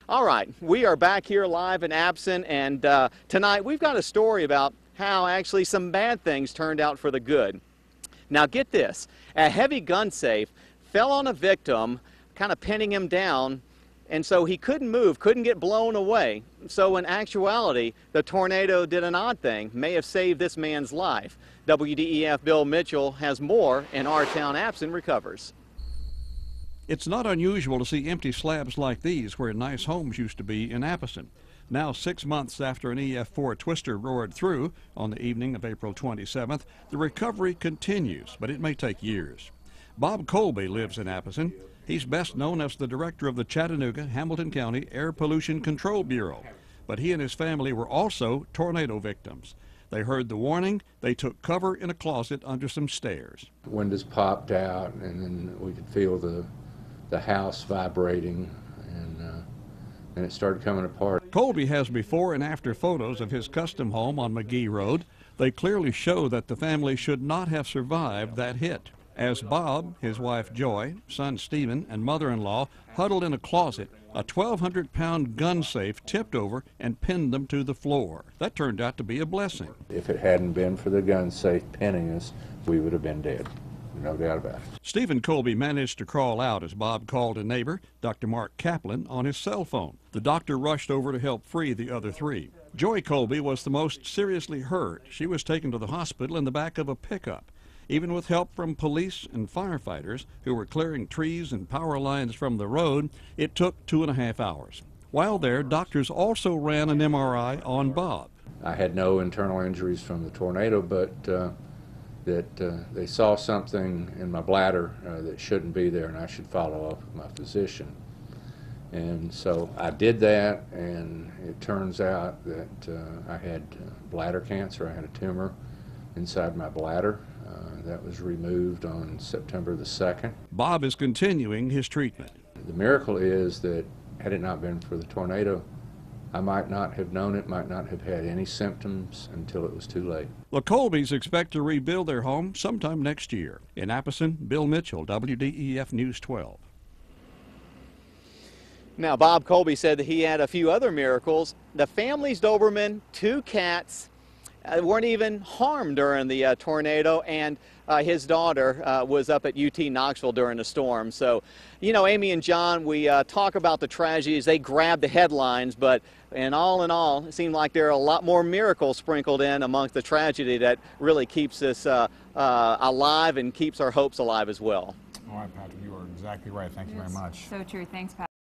All right, we are back here live in Apison, and tonight we've got a story about how actually some bad things turned out for the good. Now get this, a heavy gun safe fell on a victim, kind of pinning him down, and so he couldn't move, couldn't get blown away. So in actuality, the tornado did an odd thing, may have saved this man's life. WDEF Bill Mitchell has more, and Our Town Apison recovers. It's not unusual to see empty slabs like these where nice homes used to be in Apison. Now, 6 months after an EF4 twister roared through on the evening of April 27th, the recovery continues, but it may take years. Bob Colby lives in Apison. He's best known as the director of the Chattanooga-Hamilton County Air Pollution Control Bureau. But he and his family were also tornado victims. They heard the warning. They took cover in a closet under some stairs. Windows popped out, and then we could feel the house vibrating, and it started coming apart. Colby has before and after photos of his custom home on McGee Road. They clearly show that the family should not have survived that hit. As Bob, his wife Joy, son Stephen, and mother-in-law huddled in a closet, a 1,200-pound gun safe tipped over and pinned them to the floor. That turned out to be a blessing. If it hadn't been for the gun safe pinning us, we would have been dead. No doubt about it. Stephen Colby managed to crawl out as Bob called a neighbor, Dr. Mark Kaplan, on his cell phone. The doctor rushed over to help free the other three. Joy Colby was the most seriously hurt. She was taken to the hospital in the back of a pickup. Even with help from police and firefighters who were clearing trees and power lines from the road, it took 2.5 hours. While there, doctors also ran an MRI on Bob. I had no internal injuries from the tornado, but they saw something in my bladder that shouldn't be there, and I should follow up with my physician. And so I did that, and it turns out that I had bladder cancer. I had a tumor inside my bladder. That was removed on September the 2nd. Bob is continuing his treatment. The miracle is that had it not been for the tornado, I might not have known it, might not have had any symptoms until it was too late. The Colbys expect to rebuild their home sometime next year. In Apison, Bill Mitchell, WDEF News 12. Now, Bob Colby said that he had a few other miracles. The family's Doberman, 2 cats, weren't even harmed during the tornado, and his daughter was up at UT Knoxville during the storm. So, you know, Amy and John, we talk about the tragedies. They grab the headlines, but in all, it seemed like there are a lot more miracles sprinkled in amongst the tragedy that really keeps us alive and keeps our hopes alive as well. All right, Patrick, you are exactly right. Thank you very much. So true. Thanks, Patrick.